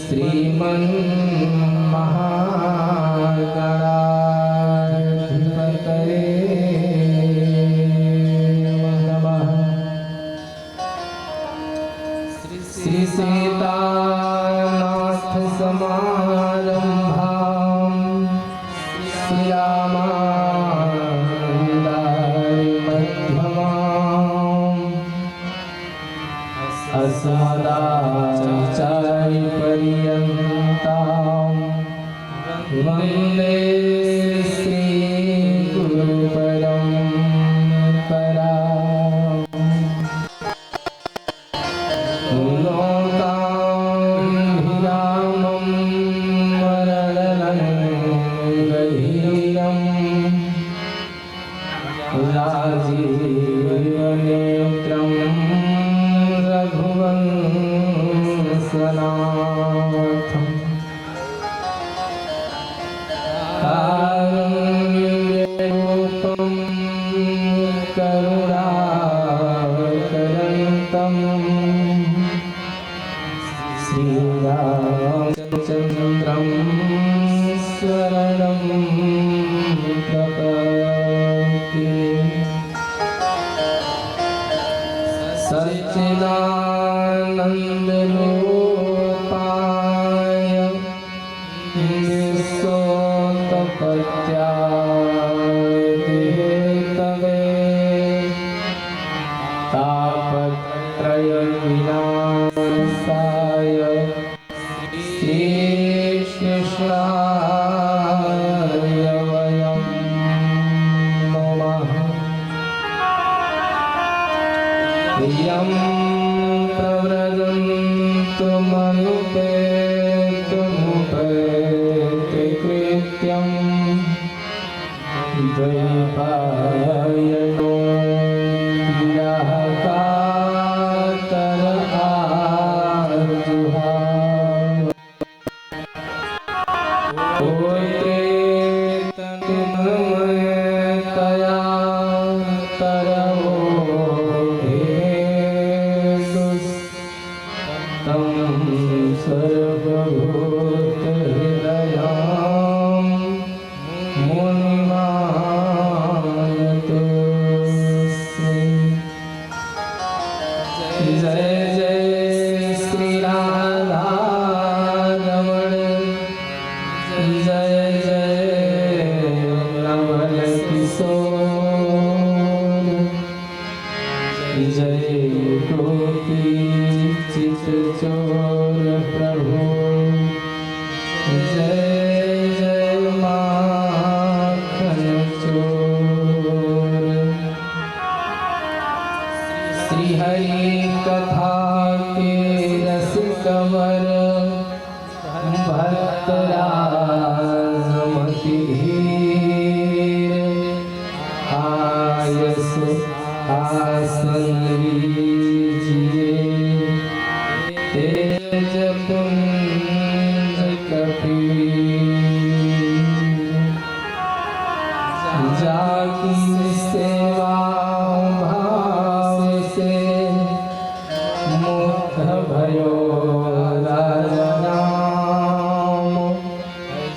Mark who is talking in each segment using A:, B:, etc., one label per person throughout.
A: श्रीमन्महागणाधिपतये नमः। श्री सीतानाथ समारंभां श्रीरामायणाय मध्यमाम् अस्मदाचार्यपर्यन्तां वन्दे श्रीगुरुपरम्पराम्। लोकाभिरामं वरदनन्दधीरं राजीवनेत्रं रघुवंशनाथं कारुण्यरूपं करुणाकरन्तं श्रीरामचन्द्रं शरणं प्रपद्ये। सच्चिदानन्दरूपाय विश्वोत्पत्त्याय हेतवे तापत्रयविनाशाय श्रीकृष्णाय वयं नमः। यं प्रव्रजन्तमनुपेतमुपेतकृत्यं द्वैपायनो यः कातरहार्जुहाव। पुत्रेतन्मयतया तरवोऽभिनेदुस्तं सर्वभूतहृदयं मुनिमानतोऽस्मि। जय जय श्री राधारमण, जय जय नवल किशोर, जय गोपी चित्तचोर प्रभु, जय जय माखन चोर। श्री हरि कथा के रस कंवर, भक्तराजमति धीर, आयस आसन लीजिए। तेज पुंज कपीर, जाकी सेवा भाव से मुक्त भयो राजनाम।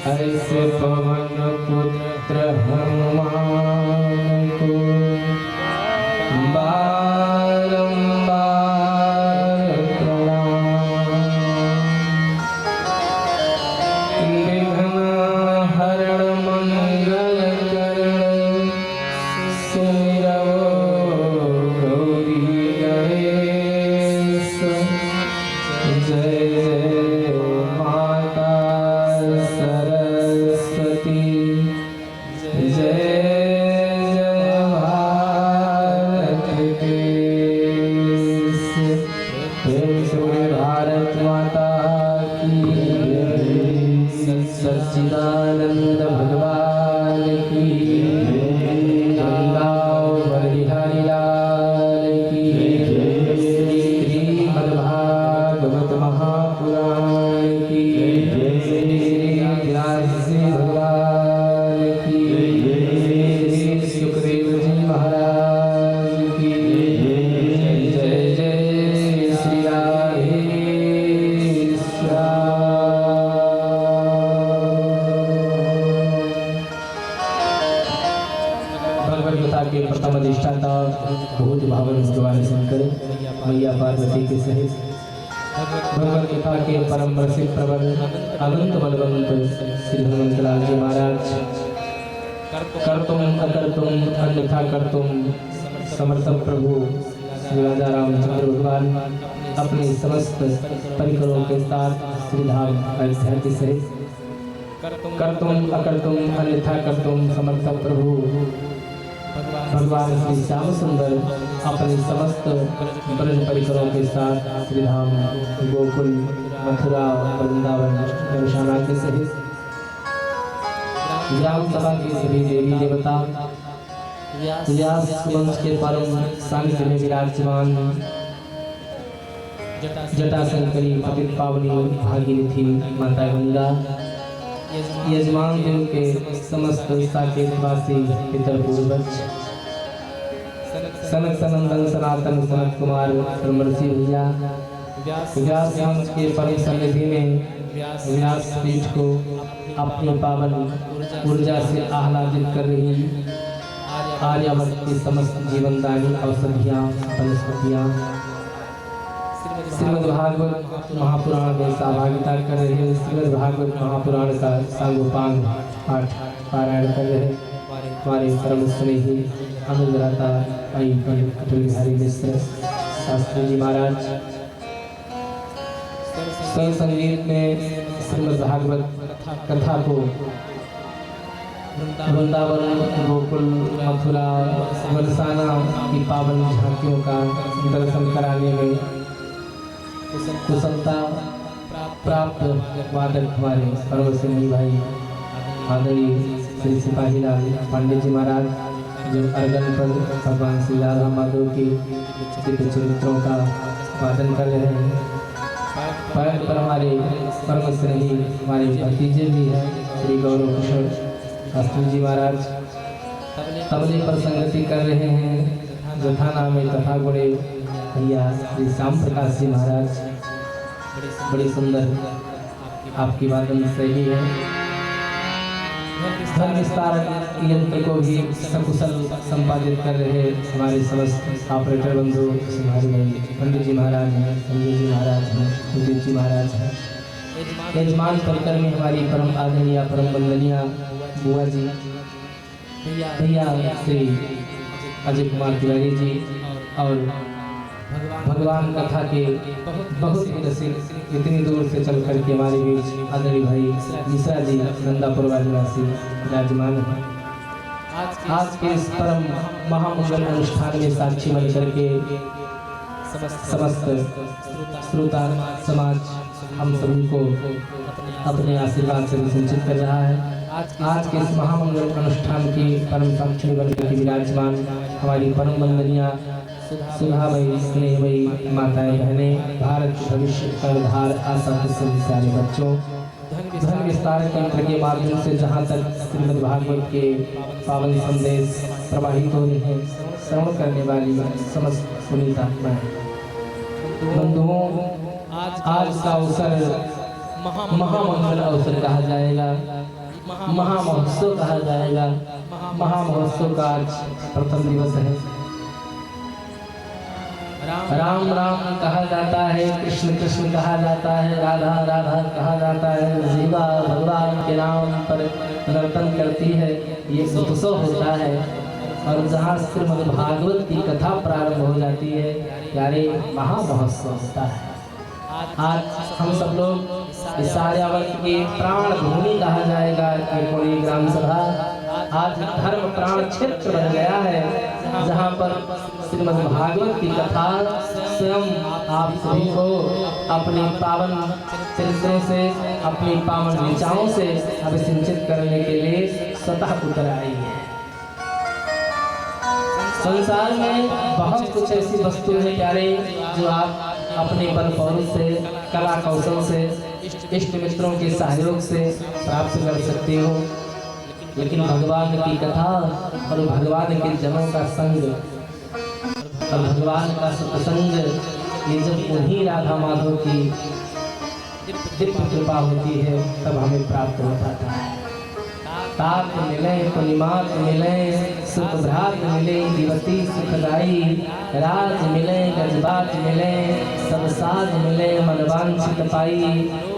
A: ऐसे पवन पुत्र हनुमान को बारंबार प्रणाम। विघ्न हरण मंगल करण, सुमिरौ गौरी गणेश। जय जय माता सरस्वती, जय जय भारत देश। प्रेम से बोले भारत माता की जय। सच्चिदानंद भगवान की जय। बिहारी लाल की जय। श्रीमद्भागवत महापुराण की जय। श्री व्यास भगवान की जय। श्री सुखदेव जी महाराज की जय। जय जय श्री राधे श्याम। अधिष्ठाता भूत भावन भगवान शंकर मैया पार्वती के सहित भगवत गीता के परम प्रसिद्ध प्रवर अनंत बलवंत श्री हनुमंतलाल जी महाराज कर्तुम अकर्तुम अन्यथा कर्तुम समर्थ प्रभु श्री राजा रामचंद्र भगवान अपने समस्त परिकरों के साथ श्रीधाम अयोध्या के सहित कर्तुम अकर्तुम अन्यथा कर्तुम समर्थ प्रभु भगवान श्री श्याम सुंदर अपने समस्त ब्रज परिकरों के साथ श्रीधाम गोकुल मथुरा वृंदावन गौशाला के सहित ग्राम सभा के सभी देवी देवता व्यास वंश के परम सानिध्य में विराजमान जटा शंकरी पतित पावनी भागीरथी माता गंगा यजमान देव के समस्त साकेतवासी पितर पूर्वज सनक सनंदन सनातन सनत कुमार ब्रह्मर्षि भैया व्यास वंश के परम सन्निधि में व्यास पीठ को अपनी पावन ऊर्जा से आह्लादित कर रही आर्यावर्त की समस्त जीवनदायी औषधियाँ वनस्पतियाँ श्रीमद् भागवत महापुराण में सहभागिता कर रहे हैं। श्रीमद् भागवत महापुराण का सांगोपांग पाठ पारायण कर रहे हमारे परम स्नेही अनुग्रहता आई पंडित अटल बिहारी मिश्र शास्त्री जी महाराज स्वर संगीत में श्रीमद् भागवत कथा को वृंदावन गोकुल मथुरा बरसाना की पावन झांकियों का दर्शन कराने में कुशलता प्राप्त वादक हमारे परम स्नेही भाई आदरणीय श्री सिपाही लाल पांडे जी महाराज जो अर्गन पर भगवान श्री राधा माधव के दिव्य चरित्रों का वादन कर रहे हैं। पर हमारे परम स्नेही हमारे भतीजे भी हैं श्री गौरव किशोर शास्त्री जी महाराज तबले पर संगति कर रहे हैं। जथाना में कथा गुणे भैया श्री श्याम प्रकाश जी महाराज बड़ी सुंदर आपकी वादन शैली है। धन विस्तारक यंत्र को भी सकुशल संपादित कर रहे हमारे समस्त ऑपरेटर बंधु हमारे भाई पंडित जी महाराज हैं, संजय जी महाराज हैं, सुजीत जी महाराज हैं। यजमान परिकर में हमारी परम आदरणीय परम वंदनीय बुआ जी भैया श्री अजय कुमार तिवारी जी और भगवान कथा के बहुत ही रसिक इतनी दूर से चल करके हमारे बीच आदरणीय भाई मिश्रा जी नंदापुर वासी विराजमान हैं। आज के इस परम महामंगल अनुष्ठान में साक्षी बन करके समस्त श्रोता समाज हम सभी को अपने आशीर्वाद से संचित कर रहा है। आज के इस महामंगल अनुष्ठान की परम साक्षी बन करके विराजमान हमारी परम वंदनीय सुधा भाई स्नेह भाई माताएं बहनें भारत के भविष्य का उद्धार आशा के सभी सारे बच्चों धन विस्तार तंत्र के माध्यम से जहाँ तक श्रीमद् भागवत के पावन संदेश प्रवाहित हो रहे हैं श्रवण करने वाली समस्त पुनीत आत्माएं बंधुओं आज का अवसर महामंगल अवसर कहा जाएगा, महामहोत्सव कहा जाएगा। महामहोत्सव का आज प्रथम दिवस है। राम राम कहा जाता है, कृष्ण कृष्ण कहा जाता है, राधा राधा कहा जाता है। जीवा भगवान के नाम पर नर्तन करती है, ये उत्सव होता है। और जहाँ श्रीमद् भागवत की कथा प्रारंभ हो जाती है यारे महामहोत्सव होता है। आज हम सब लोग इस आर्यावर्त की प्राण भूमि कहा जाएगा कोई ग्राम सभा आज धर्म प्राण क्षेत्र बन गया है, जहाँ पर श्रीमद् भागवत की कथा स्वयं आप सभी को अपने पावन चरित्रों से अपनी पावन विचारों से अभिसिंचित करने के लिए स्वतः उतर आई है। संसार में बहुत कुछ ऐसी वस्तुएं हैं प्यारे जो आप अपने बल पौरुष से कला कौशल से इष्ट मित्रों के सहयोग से प्राप्त कर सकते हो, लेकिन भगवान की कथा और भगवान के जनों का संग और भगवान का सत्संग ये जब उन्हीं राधा माधव की दिव्य कृपा होती है तब हमें प्राप्त हो पाता है। तात मिले पुनिमात मिले सुख भ्रात मिले दिवती सुखदाई राज मिले गजबात मिले सब साज मिले मनवांछित पाई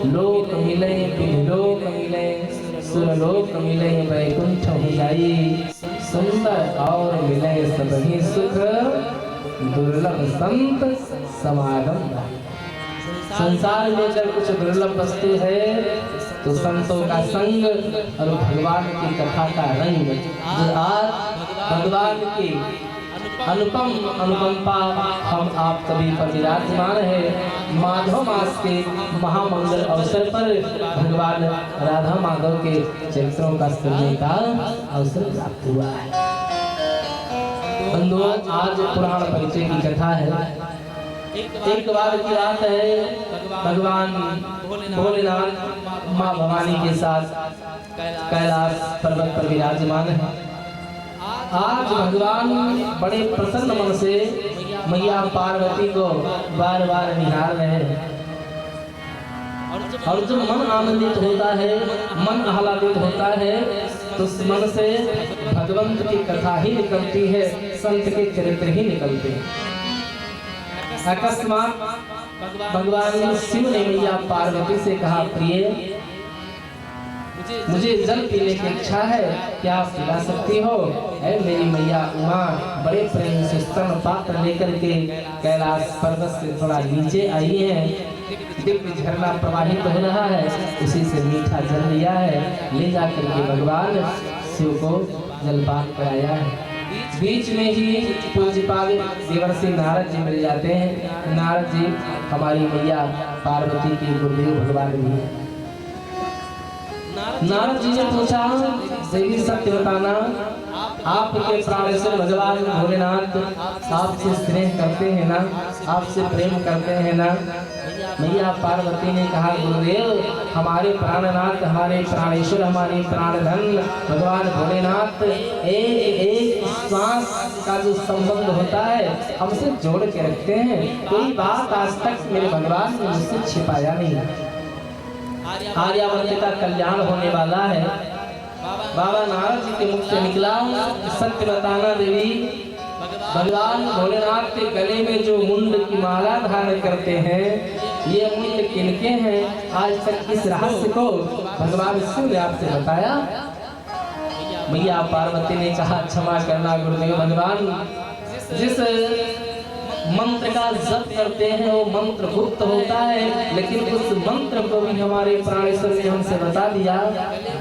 A: लोक मिले विलोक मिले सुरलोक मिले वैकुंठ हो जाई सुंदर और मिले सब ही सुख दुर्लभ संत समागम। संसार में जब कुछ दुर्लभ वस्तु है तो संतों का संग और भगवान की कथा का रंग। आज भगवान की अनुपम अनुकंपा हम आप सभी पर विराजमान है। माधव मास के महामंगल अवसर पर भगवान राधा माधव के चरित्रों का सुनने का अवसर प्राप्त हुआ है। बंधुओं, आज पुराण परिचय की कथा है। एक बार की बात है, भगवान भोलेनाथ माँ भवानी के साथ कैलाश पर्वत पर विराजमान है। आज भगवान बड़े प्रसन्न मन से मैया पार्वती को बार बार निहार रहे हैं। और जब मन आनंदित होता है, मन आह्लादित होता है, तो उस मन से भगवंत की कथा ही निकलती है, संत के चरित्र ही निकलते हैं। अकस्मात भगवान शिव ने मैया पार्वती से कहा, प्रिय मुझे जल पीने की इच्छा है, क्या आप पिला सकती हो? मेरी मैया उमा बड़े प्रेम से स्तन पात्र लेकर के कैलाश पर्वत से थोड़ा नीचे आई है। दिव्य झरना प्रवाहित हो रहा है, उसी से मीठा जल लिया है, ले जाकर के भगवान शिव को जलपान कराया है। बीच में ही पूज्यपाद देवर्षि नारद जी मिल जाते हैं। नारद जी हमारी मैया पार्वती की गुरुदेव भगवान भी है। नारद जी ने पूछा, देवी सत्य बताना, आपके प्राणेश्वर भगवान भोलेनाथ आपसे स्नेह करते हैं ना, आपसे प्रेम करते हैं ना? मैया पार्वती ने कहा, गुरुदेव हमारे प्राणनाथ, हमारे प्राणेश्वर, हमारे प्राणधन भगवान भोलेनाथ एक श्वास का जो संबंध होता है हमसे जोड़ के रखते हैं। कोई बात आज तक मेरे भगवान ने मुझसे छिपाया नहीं। आर्यावर्त का कल्याण होने वाला है। बाबा नारद जी के मुख से निकला, सत्य बताना देवी, भगवान भोलेनाथ के गले में जो मुंड की माला धारण करते हैं, ये मुंड किनके हैं? आज तक इस रहस्य को भगवान शिव ने आपसे बताया? मैया पार्वती ने कहा, क्षमा करना गुरुदेव भगवान, जिस मंत्र का जप करते हैं वो मंत्र गुप्त होता है, लेकिन उस मंत्र को भी हमारे प्राणेश्वर ने हमसे बता दिया।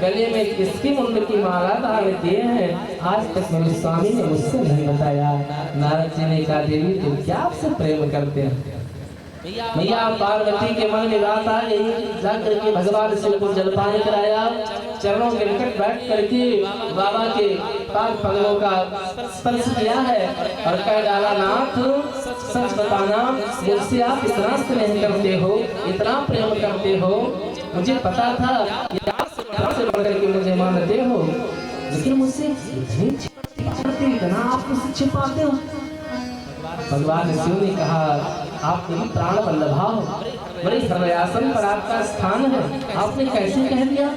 A: गले में किसकी मुंड की माला धारण किए हैं आज तक मेरे स्वामी ने मुझसे नहीं बताया। नारद जी ने कहा, देवी तुम क्या आपसे प्रेम करते हैं? मैया पार्वती के मन में बात आ गई, जाकर के भगवान शिव को जलपान कराया, चरणों के निकट बैठ करके बाबा के पाद पद्मों का स्पर्श किया है और कह डाला, नाथ सच बताना, मुझसे आप इतना स्नेह करते हो, इतना प्रेम करते हो, मुझे पता था से बढ़ करके मुझे मानते हो, लेकिन मुझसे इतना आप मुझसे छिपाते हो। भगवान शिव ने कहा, आप मेरी प्राण वल्लभा हो, बड़े हृदयासन पर आपका स्थान है, आपने कैसे कह दिया?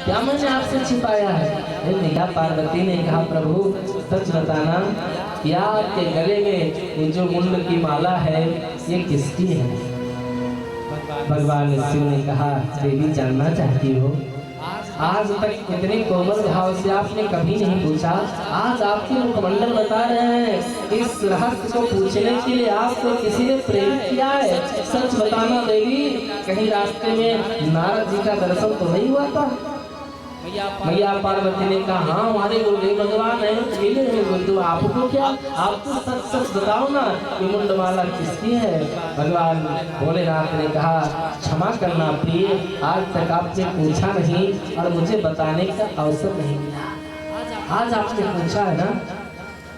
A: क्या मैंने आपसे छिपाया है? मैया पार्वती ने कहा, प्रभु सच बताना, क्या आपके गले में ये जो मुंड की माला है ये किसकी है? भगवान शिव ने कहा, देवी जानना चाहती हो? आज तक इतने कोमल भाव से आपने कभी नहीं पूछा, आज आपके मुखमंडल बता रहे हैं। इस रहस्य को पूछने के लिए आपको किसी ने प्रेरित किया है? सच बताना देवी, कहीं रास्ते में नारद जी का दर्शन तो नहीं हुआ था? मैया पार्वती ने कहा, हाँ हमारे गुरुदेव भगवान है, मिले हैं गुरुदेव, आपको क्या? आप तो सच सच बताओ ना, ये मुंडमाला किसकी है? भगवान भोलेनाथ ने कहा, क्षमा करना प्रिय, आज तक आपने पूछा नहीं और मुझे बताने का अवसर नहीं मिला। आज आपने पूछा है ना,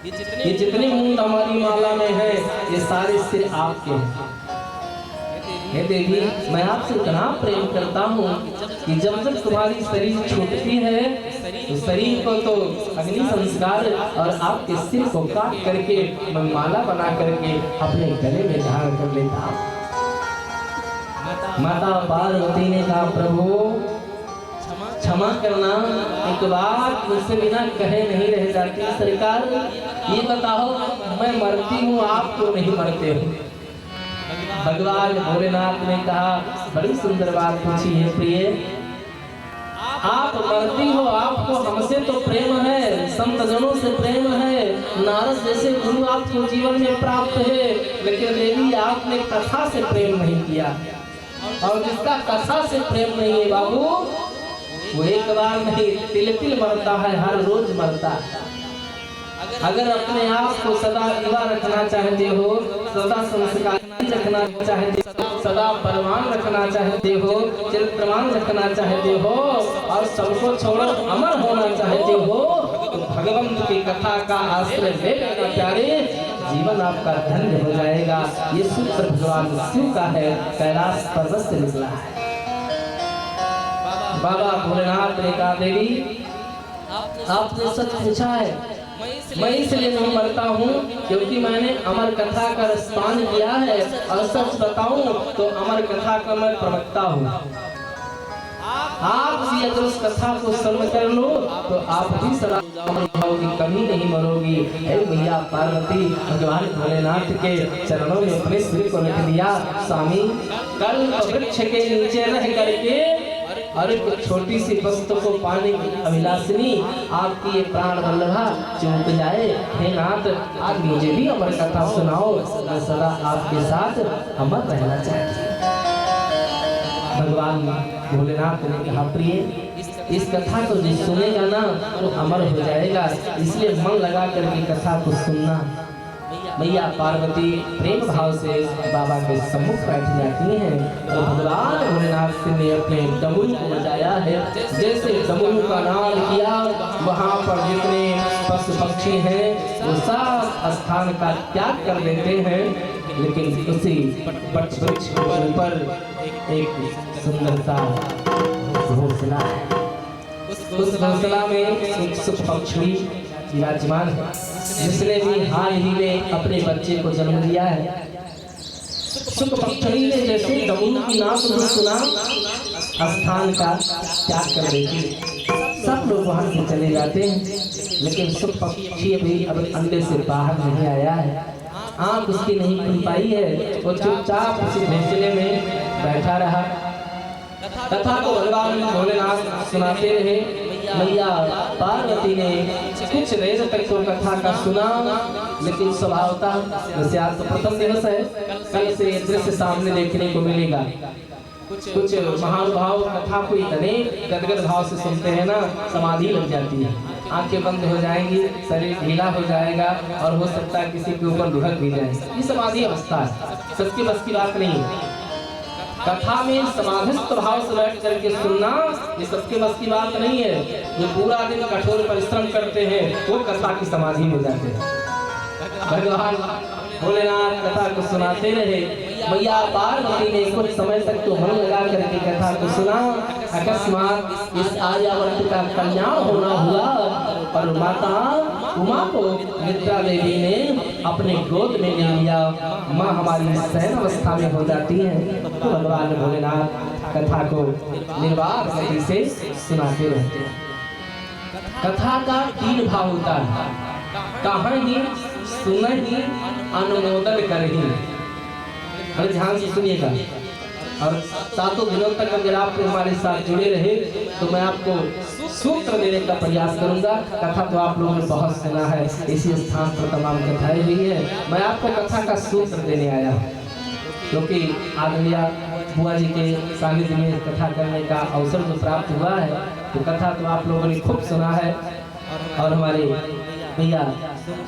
A: ये जितने मुंड हमारी माला में है ये सारे सिर आपके हैं। हे देवी, मैं आपसे इतना प्रेम करता हूँ कि जब जब तुम्हारी शरीर छूटती है तो शरीर को तो अग्नि संस्कार और आपके सिर को काट करके मैं माला बना करके अपने गले में धारण कर लेता हूँ। माता पार्वती ने कहा, प्रभु क्षमा करना, एक बात मुझसे बिना कहे नहीं रह जाती। सरकार ये बताओ, मैं मरती हूँ, आप क्यों नहीं मरते हो? भगवान भोलेनाथ ने कहा, बड़ी सुंदर बात पूछी है प्रिय, आप मरती हो, आपको हमसे तो प्रेम है, संत जनों से प्रेम है, नारद जैसे गुरु आपको जीवन में प्राप्त है, लेकिन देवी आपने कथा से प्रेम नहीं किया। और जिसका कथा से प्रेम नहीं है बाबू, वो एक बार नहीं तिल तिल मरता है, हर रोज मरता है। अगर अपने आप को सदा युवा रखना चाहते हो, सदा संस्कारी रखना चाहते हो, सदा बलवान रखना चाहते हो, चरित्रवान रखना चाहते हो और सबको छोड़ो अमर होना चाहते हो, तो भगवंत की कथा का आश्रय ले लेना प्यारे, जीवन आपका धन्य हो जाएगा। ये सूत्र भगवान शिव का है, कैलाश पर्वत से निकला है। बाबा भोलेनाथ ने कहा, देवी आपने सच पूछा है, मैं इसलिए नहीं मरता हूँ क्योंकि मैंने अमर कथा का रसपान किया है, और सच बताऊं तो अमर कथा का मैं प्रवक्ता हूँ। आप भी अगर उस कथा को श्रवण कर लो तो आप भी सदा रहोगी, कभी नहीं मरोगी। हे मैया पार्वती भगवान भोलेनाथ के चरणों में अपने सिर को रख दिया। स्वामी, कल्प वृक्ष के नीचे रह करके और एक छोटी सी वस्तु को पाने की अभिलाषिनी आपकी ये प्राण वल्लभा चूक जाए। हे नाथ, आज मुझे भी अमर कथा सुनाओ, मैं सदा आपके साथ अमर रहना चाहती हूँ। भगवान भोलेनाथ ने कहा, प्रिय इस कथा को जो सुनेगा ना वो अमर हो जाएगा, इसलिए मन लगा करके कथा को सुनना। मैया पार्वती प्रेम भाव से बाबा के सम्मुख बैठ जाती हैं। तो भगवान भोलेनाथ ने अपने डमरू को बजाया है। जैसे डमरू का नाद किया, वहाँ पर जितने पशु पक्षी हैं वो सब स्थान का त्याग कर देते हैं, लेकिन उसी वट वृक्ष के ऊपर एक सुंदर सा घोंसला है। उस घोंसला में एक सुख पक्षी विराजमान है, जिसने भी हाल ही में अपने बच्चे को जन्म दिया है। सुख पक्षी ने जैसे डमरू की नाद को सुना, स्थान का त्याग कर देते, सब लोग वहां से चले जाते हैं, लेकिन सुख पक्षी अभी अब अंडे से बाहर नहीं आया है, आंख उसकी नहीं खुल पाई है, वो चुपचाप उसी घोंसले में बैठा रहा। कथा को भगवान भोलेनाथ सुनाते रहे। मैया पार्वती ने कुछ देर तक तो कथा का सुना, लेकिन स्वभावतः वैसे आज तो प्रथम दिवस है, कल से ये दृश्य सामने देखने को मिलेगा। कुछ महानुभाव कथा को इतने गदगद भाव से सुनते हैं ना, समाधि लग जाती है, आंखें बंद हो जाएंगी, शरीर ढीला हो जाएगा और हो सकता है किसी के ऊपर लुढ़क भी जाए। ये समाधि अवस्था है, सबके बस की बात नहीं है। कथा में समाधिस्थ भाव से बैठ करके सुनना ये सबके बस की बात नहीं है। जो पूरा दिन कठोर परिश्रम करते हैं वो कथा की समाधि में जाते हैं। भगवान भोलेनाथ कथा को सुनाते रहे। मैया पार्वती ने कुछ समय तक तो मन लगा करके कथा को सुना। अकस्मात इस आर्यावर्त का कल्याण होना हुआ और माता उमा को निद्रा देवी ने अपने गोद में ले लिया। माँ हमारी शयन अवस्था में हो जाती है तो भगवान भोलेनाथ कथा को निर्वाध गति से सुनाते रहते हैं। कथा का 3 भाव होता है, कहानी, सुनहि, अनुमोदन करहि। अरे ध्यान से सुनिएगा और 7 दिनों तक अगर आप हमारे साथ जुड़े रहे तो मैं आपको सूत्र देने का प्रयास करूंगा। कथा तो आप लोगों ने बहुत सुना है, इसी स्थान पर तमाम कथाएं हुई है। मैं आपको कथा का सूत्र देने आया हूँ, क्योंकि आदरणीय बुआ जी के सानिध्य में कथा करने का अवसर जो प्राप्त हुआ है, तो कथा तो आप लोगों ने खूब सुना है। और हमारे भैया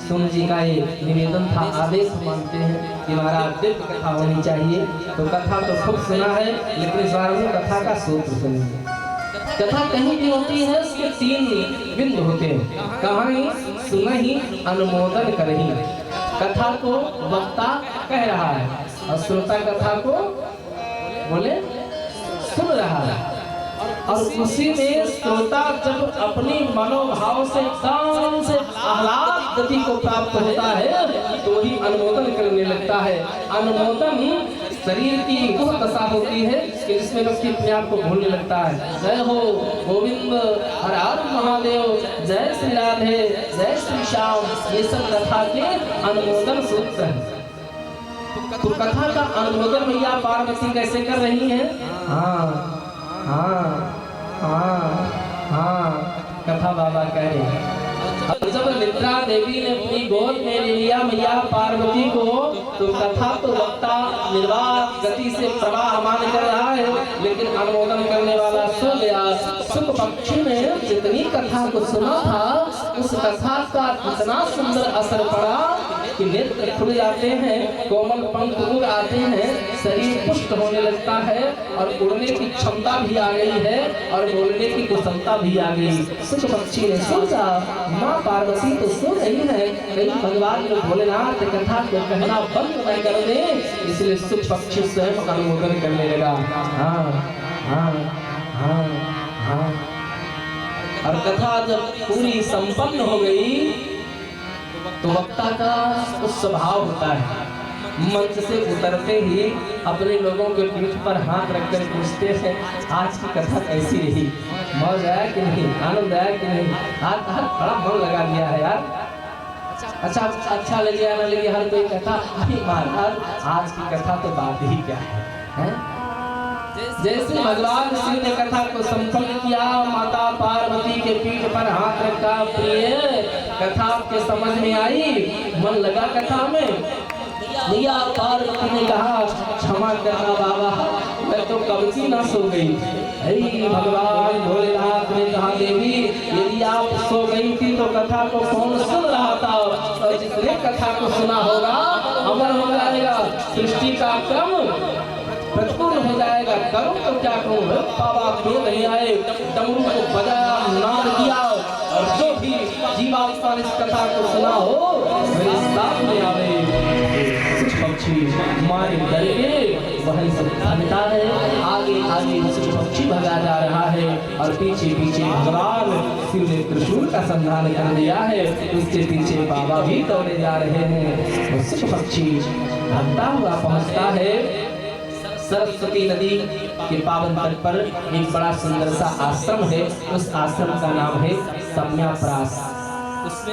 A: सोनू जी का ये निवेदन था, आदेश मानते हैं कि महाराज दिव्य कथा होनी चाहिए। तो कथा तो खूब सुना है, लेकिन इस बार में कथा का सूत्र सुनेंगे। कथा कहीं भी होती है उसके 3 बिंदु होते हैं, कहानी, सुनहि, अनुमोदन करहि। कथा को वक्ता कह रहा है और श्रोता कथा को बोले सुन रहा है, और उसी में श्रोता जब अपनी मनोभाव से एकदम से आह्लाद गति को प्राप्त होता है तो ही अनुमोदन करने लगता है। अनुमोदन शरीर की वो दशा होती है कि जिसमें व्यक्ति अपने आप को भूलने लगता है। जय हो गोविंद, हर हर महादेव, जय श्री राधे, जय श्री श्याम, ये सब कथा के अनुमोदन सूत्र हैं। तो कथा का अनुमोदन मैया पार्वती कैसे कर रही हैं? हाँ हाँ हाँ हाँ, कथा बाबा कह रहे हैं। जब निद्रा देवी ने अपनी गोद में ले लिया मैया पार्वती को, तो कथा तो वक्ता निर्वात गति से प्रवाहमान कर रहा है, लेकिन अनुमोदन करने वाला सो गया। सुख पक्षी ने जितनी कथा को सुना था, उस कथा का इतना सुंदर असर पड़ा कि नेत्र खुल जाते हैं, कोमल पंख उड़ आते हैं, शरीर पुष्ट होने लगता है और उड़ने की क्षमता भी आ गई है और बोलने की कुशलता भी आ गई। सुख पक्षी ने सोचा माँ पार्वती तो सो रही है, कहीं भगवान ने भोलेनाथ कथा को कहना बंद न कर दे, इसलिए सुख पक्षी स्वयं अनुमोदन करने लगा। हाँ हाँ हाँ हाँ। और कथा जब पूरी संपन्न हो गई तो वक्ता का उस स्वभाव होता है, मंच से उतरते ही अपने लोगों के पीठ पर हाथ रखकर पूछते हैं आज की कथा कैसी रही, मौज आया कि नहीं, आनंद आया कि नहीं। हाथ बड़ा मन लगा दिया है यार, अच्छा लगे या ना लगे, हर कोई कहता अरे महाराज आज की कथा तो बात ही क्या है? जैसे भगवान शिव ने कथा को संपन्न किया, माता पार्वती के पीठ पर हाथ रखा, प्रिय कथा आपके समझ में आई, मन लगा कथा में। मैया पार्वती ने कहा क्षमा करना बाबा, मैं तो कब की ना सो गई। भगवान भोलेनाथ ने कहा देवी यदि आप सो गई थी तो कथा को कौन सुन रहा था, और जिसने कथा को सुना होगा अमर हो जाएगा, सृष्टि का क्रम प्रतिपूर्ण हो जाएगा। करूं तो क्या करूं, बाबा क्यों नहीं आए, डमरू को बजाया, नाद किया, और जो भी जीवात्मा इस कथा को सुना हो मेरे सामने आवे। कुछ पक्षी मारे डर के वही सब भागता है, आगे आगे कुछ पक्षी भगा जा रहा है और पीछे पीछे भगवान शिव ने त्रिशूल का संधान कर दिया है, उसके पीछे बाबा भी दौड़े जा रहे हैं। और कुछ पक्षी भागता हुआ पहुंचता है सरस्वती नदी के पावन तट पर। एक बड़ा सुंदर सा आश्रम है, उस आश्रम का नाम है सम्याप्रास।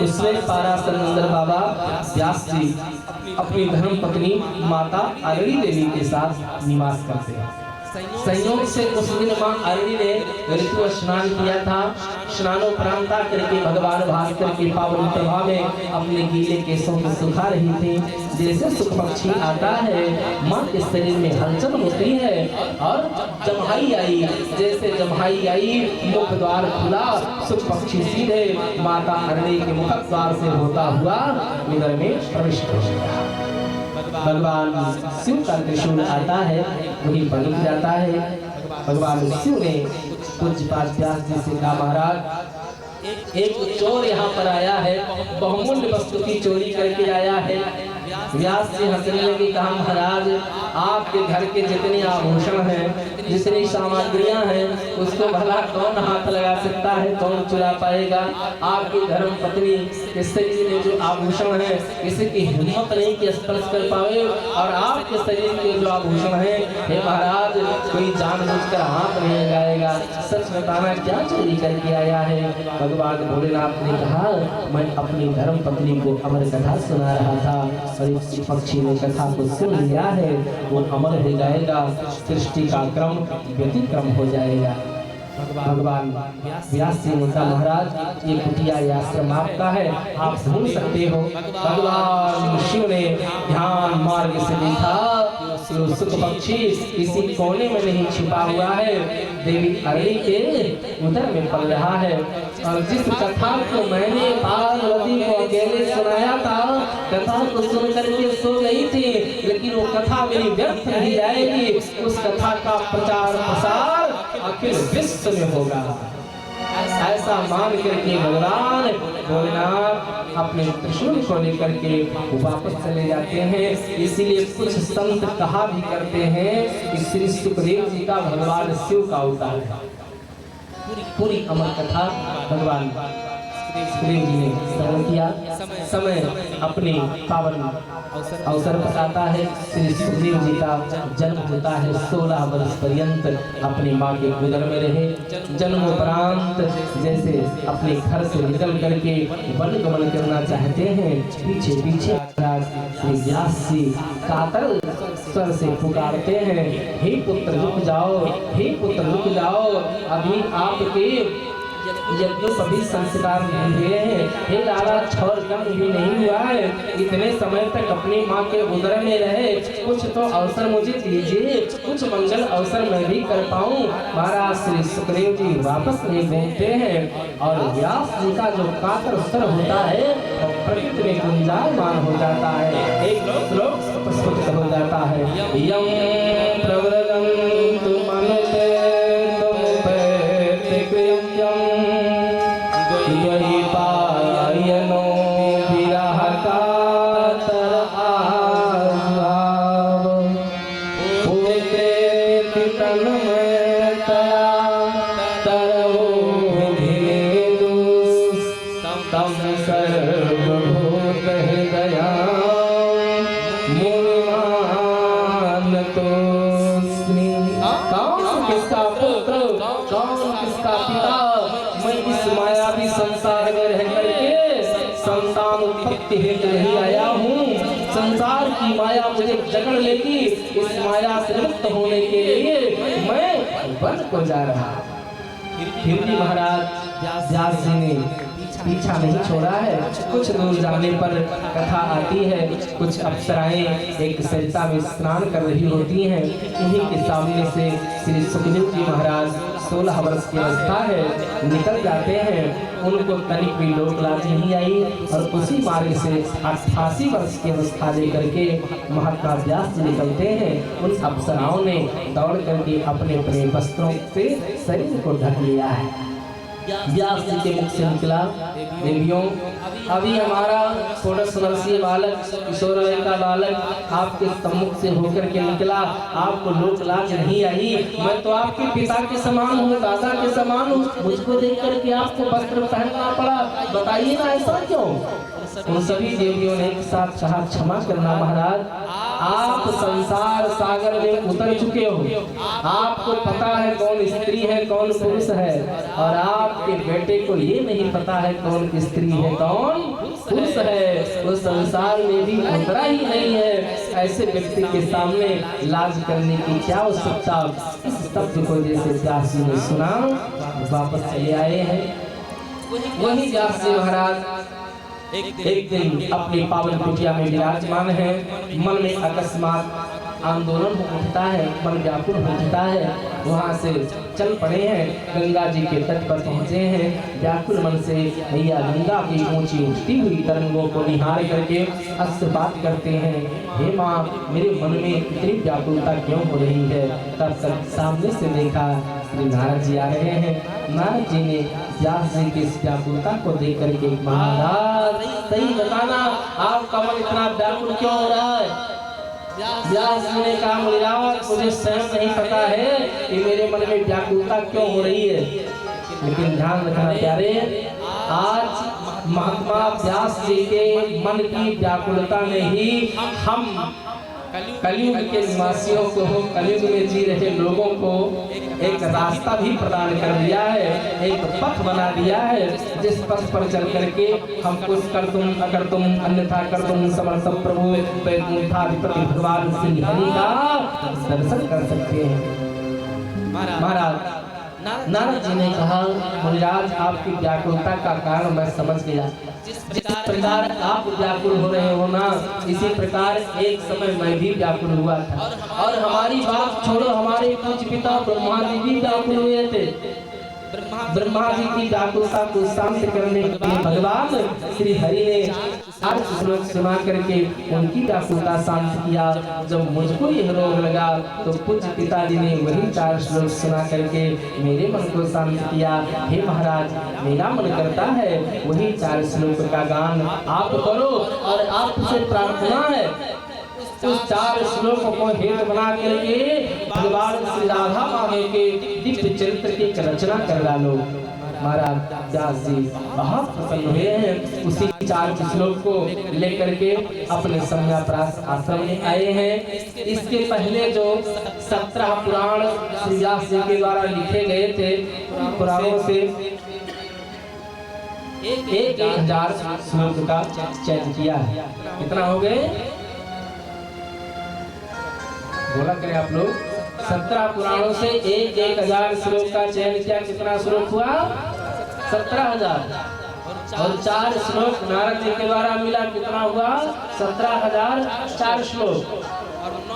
A: उसमें पारासरनंदन बाबा व्यास जी अपनी धर्म पत्नी माता अरणी देवी के साथ निवास करते हैं। संयोग से उस दिन मां अरणी ने ऋतु स्नान किया था। स्नानोपरांत करके भगवान भास्कर के पावन प्रभा में अपने गीले केशों को सुखा रही थी। जैसे सुख पक्षी आता है मां के शरीर में हलचल होती है और जम्हाई आई, जैसे जम्हाई आई मुख द्वार खुला, सुख पक्षी सीधे माता अरणी के मुख द्वार से होता हुआ उदर में प्रविष्ट हो गया। भगवान शिव का त्रिशूल आता है, वही पलट जाता है। भगवान शिव ने पूज्यपाद व्यास जी से कहा महाराज एक चोर यहाँ पर आया है, बहुमूल्य वस्तु की चोरी करके आया है। व्यास जी हंसने लगे, कहा महाराज आपके घर के जितने आभूषण हैं, जितनी सामग्रियां हैं, उसको भला कौन हाथ लगा सकता है, कौन चुरा पाएगा। आपकी धर्म पत्नी के शरीर में जो आभूषण है किसी की हिम्मत नहीं कि स्पर्श कर पाए, और आपके शरीर के जो आभूषण है हे महाराज कोई जानबूझकर हाथ नहीं लगाएगा। सच बताना क्या चोरी करके आया है। भगवान भोलेनाथ ने कहा मैं अपनी धर्म पत्नी को अमर कथा सुना रहा था और इस पक्षी ने कथा को सुन लिया है, वो अमर हो जाएगा, सृष्टि का क्रम व्यतिक्रम हो जाएगा। भगवान व्यास जी ने कहा महाराज ये कुटिया ये आश्रम आपका है, आप सुन सकते हो। भगवान शिव ने ध्यान मार्ग से देखा, सुख पक्षी इसी कोने में नहीं छिपा हुआ है, देवी अरणी के उधर में पल रहा है। और जिस कथा को मैंने पार्वती को अकेले सुनाया था, कथा को सुन करके सो गई थी, लेकिन वो कथा मेरी व्यर्थ नहीं जाएगी। उस कथा का प्रचार प्रसार अखिल विश्व में होगा। ऐसा मान करके भगवान भोलेनाथ अपने त्रिशूल को लेकर के वापस चले जाते हैं। इसीलिए कुछ संत कहा भी करते हैं कि श्री सुखदेव जी का भगवान शिव का अवतार है। पूरी अमर कथा भगवान सुखदेव जी ने स्मरण किया। समय अपने पावन अवसर पर आता है। श्री सुखदेव जी का जन्म होता है। 16 वर्ष पर्यंत अपनी माँ के उदर में रहे। जन्मोपरांत जैसे अपने घर से निकल करके वन गमन करना चाहते हैं, पीछे पीछे श्री व्यास जी कातर स्वर से पुकारते हैं, हे पुत्र रुक जाओ, हे पुत्र रुक जाओ, अभी आपके यज्ञों सभी संस्कार नहीं हुए हैं। हे लाला, छोर जन्म भी नहीं हुआ है। इतने समय तक अपनी माँ के उदर में रहे, कुछ तो अवसर मुझे दीजिए, कुछ मंगल अवसर मैं भी कर पाऊँ। महाराज श्री सुखदेव जी वापस नहीं घूमते हैं और व्यास जी का जो कातर स्वर होता है प्रकृति में गुंजायमान हो जाता है। एक श्लोक स्फुट हो जाता है, यम प्रव्रजन्तु मनुते द्वैपायनो विरह कातर आभाव, पुत्रेति तन्मयतया तरवो भिनेदुस्, तं सर्वभूत हृदयां मुनिमानतोऽस्मि। कौन किसका पुत्र, कौन किसका पिता, मैं इस मायावी संसार में रह करके संतान उत्पत्ति हेतु नहीं आया हूँ। संसार की माया मुझे जकड़ लेगी। इस माया से मुक्त होने के लिए मैं वन को जा रहा। फिर भी महाराज व्यास जी ने पीछा नहीं छोड़ा है। कुछ दूर जाने पर कथा आती है, कुछ अप्सराएं एक सरिता में स्नान कर रही होती हैं। इन्हीं के सामने से श्री सुखदेव जी महाराज 16 वर्ष की अवस्था है, निकल जाते हैं। उनको तनिक भी लोक लाज नहीं आई और उसी मार्ग से 88 वर्ष की अवस्था लेकर के महात्मा व्यास जी निकलते हैं। उन अप्सराओं ने दौड़ करके अपने अपने वस्त्रों से शरीर को ढक लिया है। व्यास जी के मुख से निकला, देवियों, अभी हमारा 16 वर्षीय बालक, किशोर वय का बालक आपके सम्मुख से होकर के निकला, आपको लोक लाज नहीं आई। मैं तो आपके पिता के समान हूँ, दादा के समान हूँ, मुझको देख करके आपको वस्त्र पहनना पड़ा, बताइए ना ऐसा क्यों? उन सभी देवियों ने एक साथ कहा, क्षमा करना महाराज, आप संसार सागर में उतर चुके हो, आपको पता है कौन स्त्री है कौन पुरुष है, और आपके बेटे को ये नहीं पता है कौन स्त्री है कौन पुरुष है। वो संसार में भी उतरा ही नहीं है। ऐसे व्यक्ति के सामने लाज करने की क्या आवश्यकता। इस शब्द को जैसे व्यास जी ने सुना, वापस चले आए हैं। वही व्यास जी महाराज एक दिन अपनी पावन कुटिया में विराजमान है। मन में अकस्मात आंदोलन उठता है, मन व्याकुल उठता है। वहाँ से चल पड़े हैं, गंगा जी के तट पर पहुँचे हैं। व्याकुल मन से भैया गंगा की ऊंची उठती हुई तरंगों को निहार करके अस्त बात करते हैं, हे माँ, मेरे मन में इतनी व्याकुलता क्यों हो रही है। तब तक सामने से देखा श्री नारद जी आ रहे हैं। नारद जी ने व्यास जी की इस व्याकुलता को देख करके, महाराज सही बताना, आपका मन इतना व्याकुल क्यों हो रहा है। व्यास जी ने कहा, मुझे स्वयं नहीं पता है कि मेरे मन में व्याकुलता क्यों हो रही है, लेकिन ध्यान रखना प्यारे, आज महात्मा व्यास जी के मन की व्याकुलता में ही हम कलयुग के निवासियों को, कलयुग में जी रहे लोगों को एक रास्ता भी प्रदान कर दिया है, एक पथ बना दिया है, जिस पथ पर चल करके हम कुछ कर तुम अगर तुम अन्यथा कर तुम समर्थ प्रभु वैकुंठाधिपति भगवान श्री हरि का दर्शन कर सकते हैं। महाराज नारद जी ने कहा, मुनिराज, आपकी व्याकुलता का कारण मैं समझ गया। जिस प्रकार आप व्याकुल हो रहे हो ना, इसी प्रकार एक समय मैं भी व्याकुल हुआ था। और हमारी बात छोड़ो, हमारे पूज्य पिता ब्रह्मा जी भी व्याकुल हुए थे। ब्रह्मा जी की व्याकुलता को शांत करने के लिए भगवान श्री हरि ने 8 श्लोक सुना करके उनकी व्याकुलता शांत किया। जब मुझको यह रोग लगा तो पूज्य पिताजी ने वही 4 श्लोक सुना करके मेरे मन को शांत किया। हे महाराज, मेरा मन करता है वही 4 श्लोक का गान आप करो, और आपसे प्रार्थना है उस 4 श्लोकों को हेतु बना करके भगवान श्री राधा माधव के दिव्य चरित्र की रचना कर डालो। महाराज व्यास जी बहुत प्रसन्न हुए हैं। उसी 4 श्लोक को लेकर के अपने समयाप्रास आश्रम में आए हैं। इसके पहले जो 17 पुराण श्री व्यास जी के द्वारा लिखे गए थे, पुराणों से 1000 श्लोक का चयन किया है। कितना हो गए? बोला करें आप लोग। 17 पुराणों से 1000 श्लोक का चयन किया। कितना श्लोक हुआ? 17,000। और 4 श्लोक नारद जी के द्वारा मिला। कितना हुआ? 17,004 श्लोक।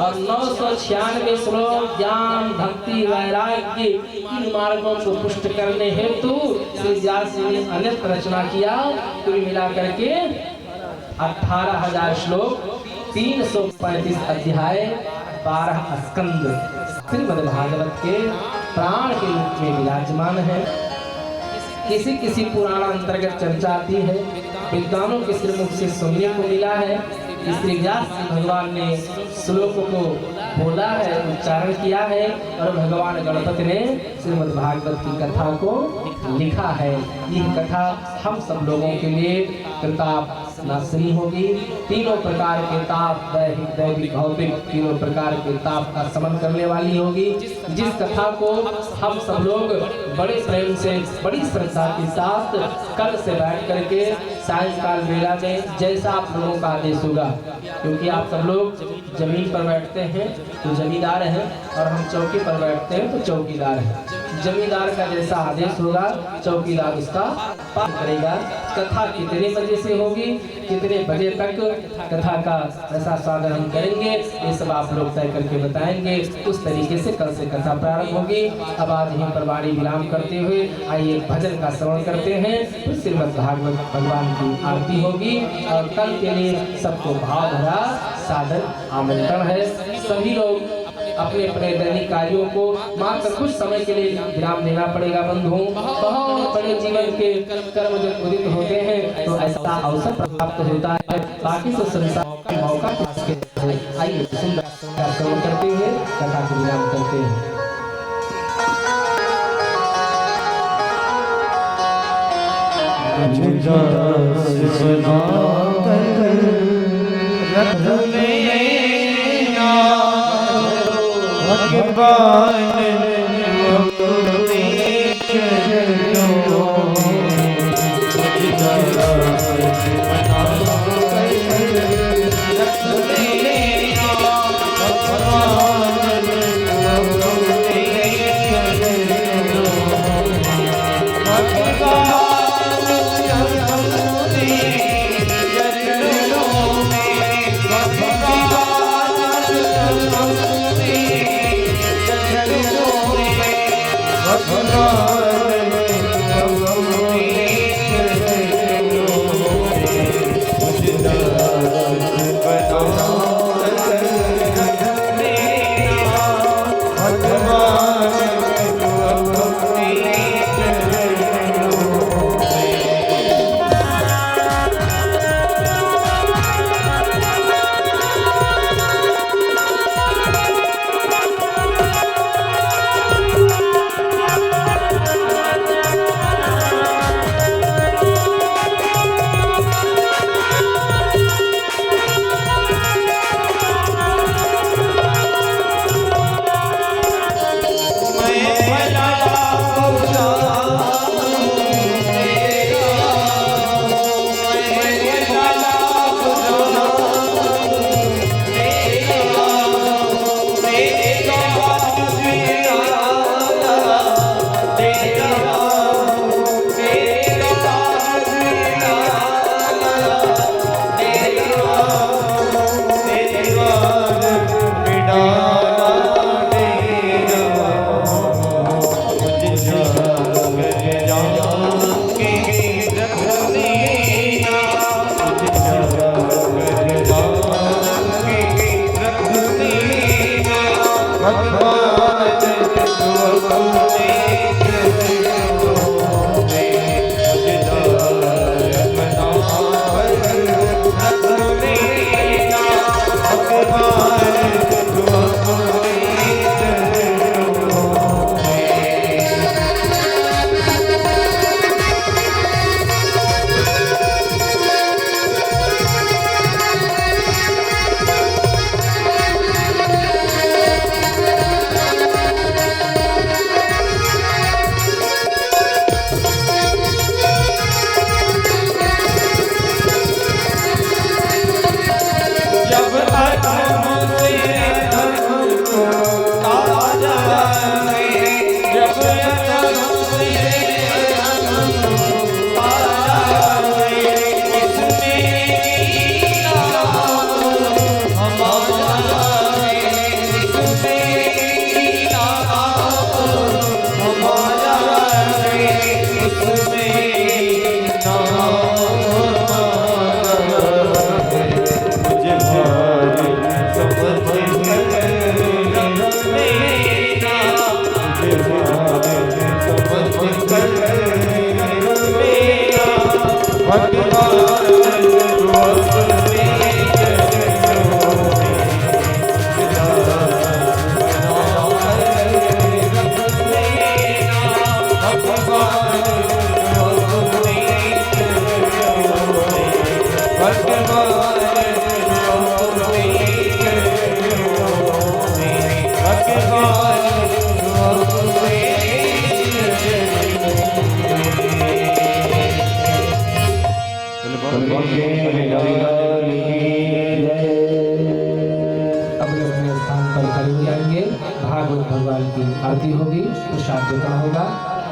A: और 996 श्लोक ज्ञान भक्ति वैराग्य इन मार्गों को पुष्ट करने हेतु श्री व्यास जी ने अनेक रचना किया। कुल मिला करके 18,000 श्लोक, 335 अध्याय, 12 स्कंद श्रीमद् भागवत के प्राण के रूप में विराजमान है। किसी किसी पुराण अंतर्गत चर्चा आती है, विद्वानों के श्रीमुख से सुनने को मिला है। श्री व्यास भगवान ने श्लोकों को बोला है, उच्चारण किया है और भगवान गणपति ने श्रीमद् भागवत की कथा को लिखा है। यह कथा हम सब लोगों के लिए कृताप नाशनी होगी। तीनों प्रकार के ताप, दैहिक दैविक भौतिक तीनों प्रकार के ताप का शमन करने वाली होगी। जिस कथा को हम सब लोग बड़े प्रेम से बड़ी श्रद्धा के साथ कल से बैठ करके सायंकाल बेला में जैसा आप लोगों का आदेश होगा, क्योंकि आप सब लोग जमीन पर बैठते हैं तो जमींदार हैं और हम चौकी पर बैठते हैं तो चौकीदार हैं। जमींदार का जैसा आदेश होगा चौकीदार उसका पालन करेगा। कथा कितने बजे से होगी, कितने बजे तक कथा का ऐसा स्वागत हम करेंगे, ये सब आप लोग तय करके बताएंगे। उस तरीके से कल से कथा प्रारंभ होगी। अब आज यहीं पर वाणी विराम करते हुए आइए भजन का श्रवण करते हैं। फिर श्रीमद् भागवत भगवान की आरती होगी और कल के लिए सबको भाव भरा सादर आमंत्रण है। सभी लोग अपने अपने दैनिक कार्यों को मात्र कुछ समय के लिए विराम देना पड़ेगा। बंधुओं, बहुत बड़े जीवन के कर्म जब उदित होते हैं तो ऐसा अवसर प्राप्त होता है। बाकी तो संसार मौका आइए सुंदर श्रवण करते हुए कथा को विराम करते हैं। भागवत भगवान की आरती होगी, प्रसाद वितरण होगा,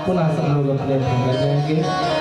A: पुनः सब लोग अपने अपने घर जाएंगे।